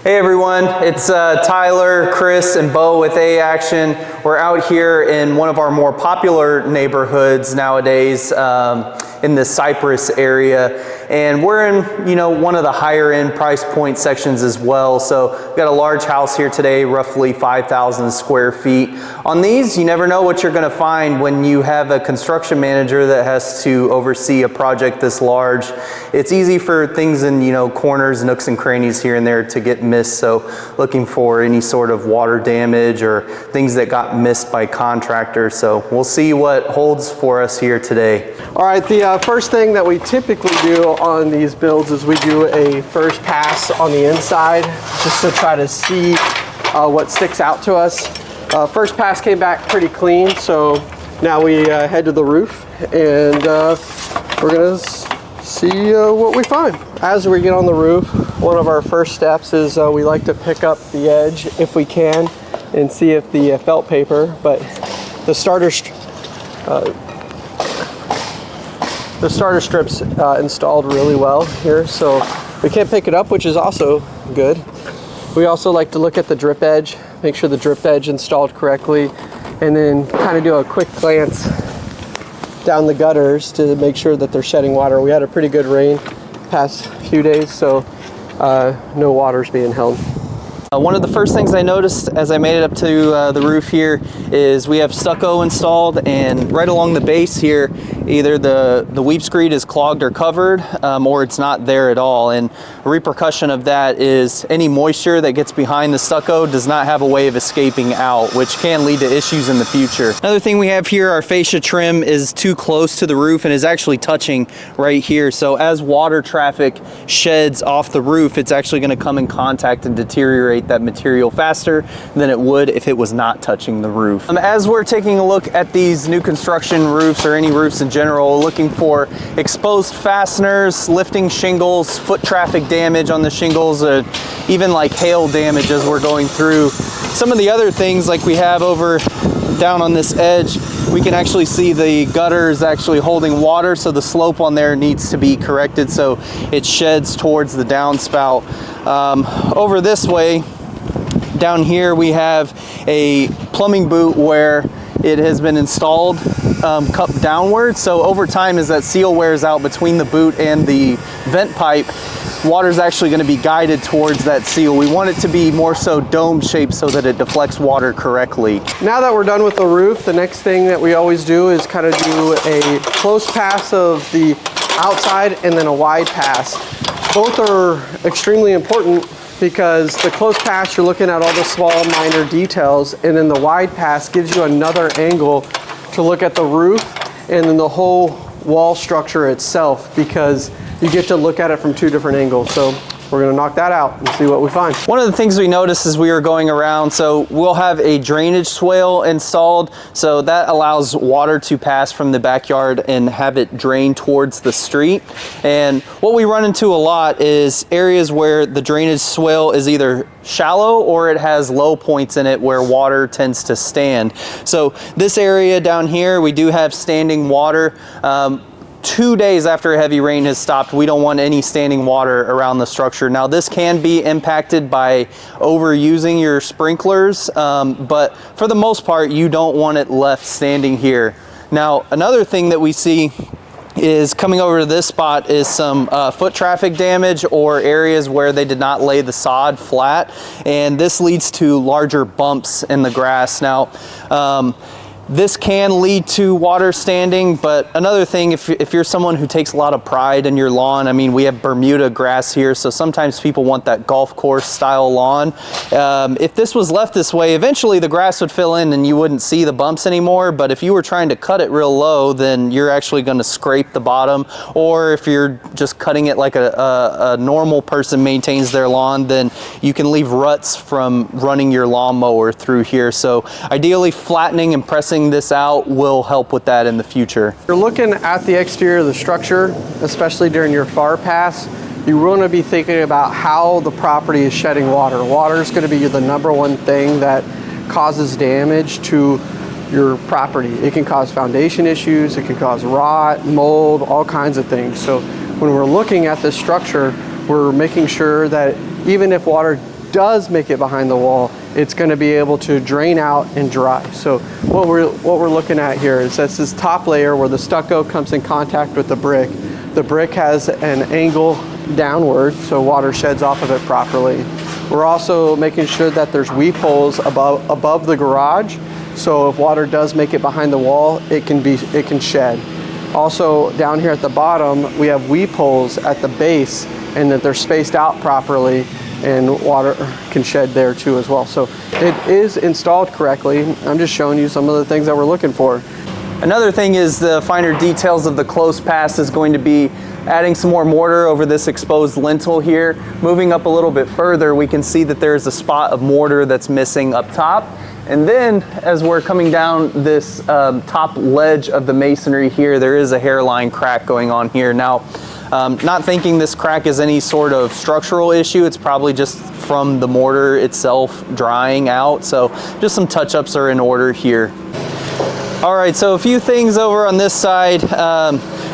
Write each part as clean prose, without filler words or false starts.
Hey everyone, it's Tyler, Chris, and Bo with A-Action. We're out here in one of our more popular neighborhoods nowadays in the Cypress area. And we're in, one of the higher end price point sections as well. So we've got a large house here today, roughly 5,000 square feet. On these, you never know what you're gonna find when you have a construction manager that has to oversee a project this large. It's easy for things in, corners, nooks and crannies here and there to get missed. So looking for any sort of water damage or things that got missed by contractors. So we'll see what holds for us here today. All right, the first thing that we typically do on these builds is we do a first pass on the inside just to try to see what sticks out to us. First pass came back pretty clean, so now we head to the roof and we're gonna see what we find. As we get on the roof, one of our first steps is we like to pick up the edge if we can and see if the felt paper, but the starter strip's installed really well here, so we can't pick it up, which is also good. We also like to look at the drip edge, make sure the drip edge installed correctly, and then kind of do a quick glance down the gutters to make sure that they're shedding water. We had a pretty good rain past few days, so no water's being held. One of the first things I noticed as I made it up to the roof here is we have stucco installed, and right along the base here, either the weep screed is clogged or covered, or it's not there at all. And a repercussion of that is any moisture that gets behind the stucco does not have a way of escaping out, which can lead to issues in the future. Another thing we have here, our fascia trim is too close to the roof and is actually touching right here. So as water traffic sheds off the roof, it's actually going to come in contact and deteriorate that material faster than it would if it was not touching the roof. As we're taking a look at these new construction roofs or any roofs in general, looking for exposed fasteners, lifting shingles, foot traffic damage on the shingles, even like hail damage as we're going through. Some of the other things like we have over down on this edge, we can actually see the gutter is actually holding water, so the slope on there needs to be corrected so it sheds towards the downspout. Over this way, down here we have a plumbing boot where it has been installed cupped downward. So over time, as that seal wears out between the boot and the vent pipe, water is actually going to be guided towards that seal. We want it to be more so dome shaped so that it deflects water correctly. Now that we're done with the roof, the next thing that we always do is kind of do a close pass of the outside and then a wide pass. Both are extremely important because the close pass, you're looking at all the small minor details, and then the wide pass gives you another angle to look at the roof and then the whole wall structure itself, because you get to look at it from two different angles. So we're gonna knock that out and see what we find. One of the things we noticed as we were going around, so we'll have a drainage swale installed, so that allows water to pass from the backyard and have it drain towards the street. And what we run into a lot is areas where the drainage swale is either shallow or it has low points in it where water tends to stand. So this area down here, we do have standing water. 2 days after a heavy rain has stopped, we don't want any standing water around the structure. Now this can be impacted by overusing your sprinklers, but for the most part, you don't want it left standing here. Now, another thing that we see is coming over to this spot is some foot traffic damage or areas where they did not lay the sod flat, and this leads to larger bumps in the grass. Now, this can lead to water standing, but another thing, if you're someone who takes a lot of pride in your lawn, I mean, we have Bermuda grass here, so sometimes people want that golf course style lawn. If this was left this way, eventually the grass would fill in and you wouldn't see the bumps anymore, but if you were trying to cut it real low, then you're actually gonna scrape the bottom, or if you're just cutting it like a normal person maintains their lawn, then you can leave ruts from running your lawnmower through here. So ideally, flattening and pressing this out will help with that in the future. You're looking at the exterior of the structure, especially during your far pass. You want to be thinking about how the property is shedding water. Water is going to be the number one thing that causes damage to your property. It can cause foundation issues, it can cause rot, mold, all kinds of things. So when we're looking at this structure, we're making sure that even if water does make it behind the wall, it's going to be able to drain out and dry. So what we're looking at here is that's this top layer where the stucco comes in contact with the brick. The brick has an angle downward, so water sheds off of it properly. We're also making sure that there's weep holes above the garage, so if water does make it behind the wall, it can shed. Also down here at the bottom, we have weep holes at the base, and that they're spaced out properly, and water can shed there too as well. So it is installed correctly. I'm just showing you some of the things that we're looking for. Another thing is the finer details of the close pass is going to be adding some more mortar over this exposed lintel here. Moving up a little bit further, we can see that there's a spot of mortar that's missing up top. And then as we're coming down this top ledge of the masonry here, there is a hairline crack going on here. Now, not thinking this crack is any sort of structural issue, it's probably just from the mortar itself drying out. So just some touch-ups are in order here. All right, so a few things over on this side.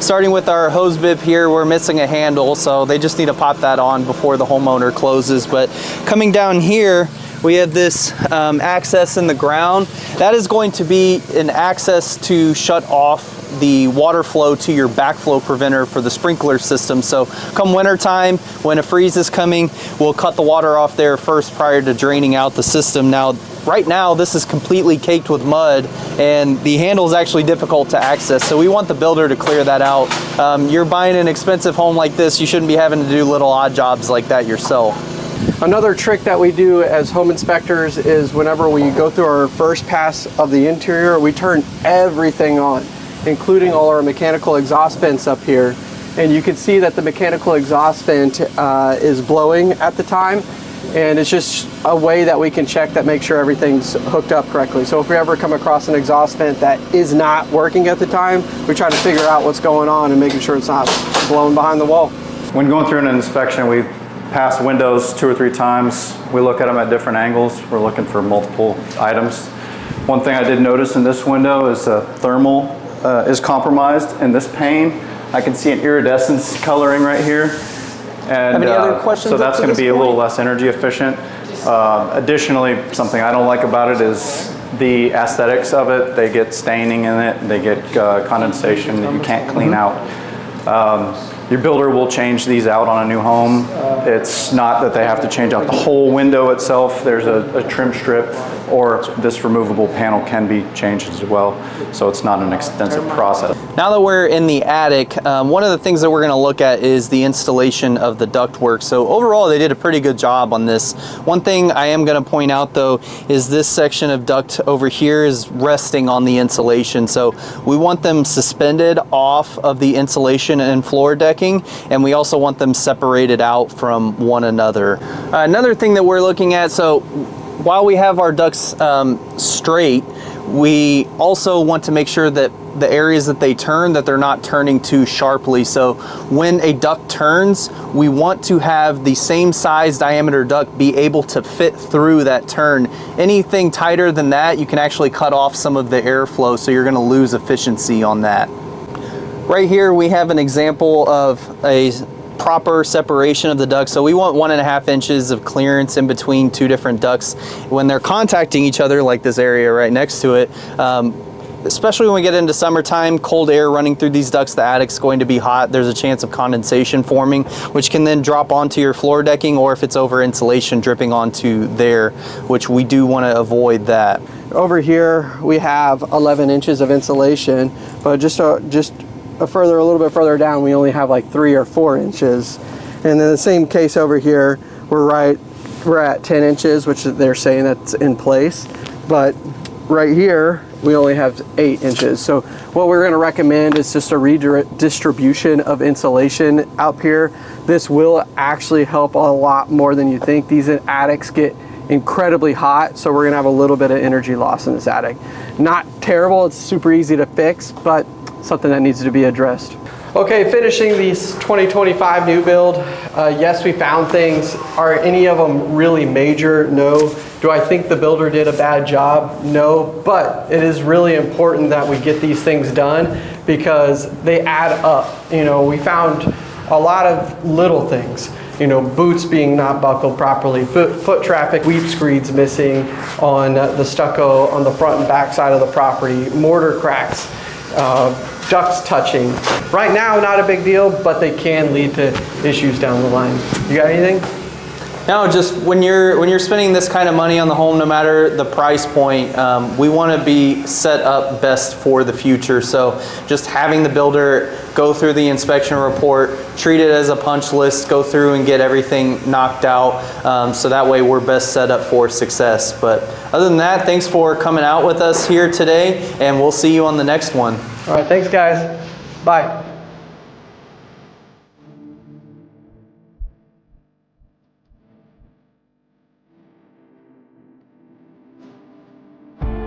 Starting with our hose bib here, we're missing a handle, so they just need to pop that on before the homeowner closes. But coming down here, we have this access in the ground. That is going to be an access to shut off the water flow to your backflow preventer for the sprinkler system. So come winter time, when a freeze is coming, we'll cut the water off there first prior to draining out the system. Now, right now, this is completely caked with mud, and the handle is actually difficult to access, so we want the builder to clear that out. You're buying an expensive home like this, you shouldn't be having to do little odd jobs like that yourself. Another trick that we do as home inspectors is whenever we go through our first pass of the interior, we turn everything on, including all our mechanical exhaust vents up here. And you can see that the mechanical exhaust vent is blowing at the time. And it's just a way that we can check that, make sure everything's hooked up correctly. So if we ever come across an exhaust vent that is not working at the time, we try to figure out what's going on and making sure it's not blowing behind the wall. When going through an inspection, we pass windows 2 or 3 times. We look at them at different angles. We're looking for multiple items. One thing I did notice in this window is the thermal is compromised. In this pane, I can see an iridescence coloring right here. And any other questions so that's going to be a little point? less energy efficient. Additionally, something I don't like about it is the aesthetics of it. They get staining in it, they get condensation that you can't clean out. Your builder will change these out on a new home. It's not that they have to change out the whole window itself. There's a trim strip, or this removable panel can be changed as well. So it's not an extensive process. Now that we're in the attic, one of the things that we're going to look at is the installation of the ductwork. So overall, they did a pretty good job on this. One thing I am going to point out though is this section of duct over here is resting on the insulation. So we want them suspended off of the insulation and floor decking, and we also want them separated out from one another. Another thing that we're looking at, so while we have our ducts straight, we also want to make sure that the areas that they turn, that they're not turning too sharply. So when a duct turns, we want to have the same size diameter duct be able to fit through that turn. Anything tighter than that, you can actually cut off some of the airflow, so you're going to lose efficiency on that. Right here we have an example of a proper separation of the ducts. So we want 1.5 inches of clearance in between 2 different ducts when they're contacting each other, like this area right next to it. Especially when we get into summertime, cold air running through these ducts, the attic's going to be hot. There's a chance of condensation forming, which can then drop onto your floor decking, or if it's over insulation, dripping onto there, which we do want to avoid that. Over here we have 11 inches of insulation, but just a little bit further down, we only have like 3 or 4 inches. And in the same case over here, we're at 10 inches, which they're saying that's in place. But right here, we only have 8 inches. So what we're gonna recommend is just a redistribution of insulation up here. This will actually help a lot more than you think. These attics get incredibly hot, so we're gonna have a little bit of energy loss in this attic. Not terrible, it's super easy to fix, but something that needs to be addressed. Okay, finishing these 2025 new build. Yes, we found things. Are any of them really major? No. Do I think the builder did a bad job? No, but it is really important that we get these things done because they add up. You know, we found a lot of little things. you know, boots being not buckled properly, foot traffic, weep screeds missing on the stucco on the front and back side of the property, mortar cracks, ducts touching. Right now, not a big deal, but they can lead to issues down the line. You got anything? No, just when you're spending this kind of money on the home, no matter the price point, we want to be set up best for the future. So just having the builder go through the inspection report, treat it as a punch list, go through and get everything knocked out, so that way we're best set up for success. But other than that, thanks for coming out with us here today, and we'll see you on the next one. All right, thanks guys. Bye.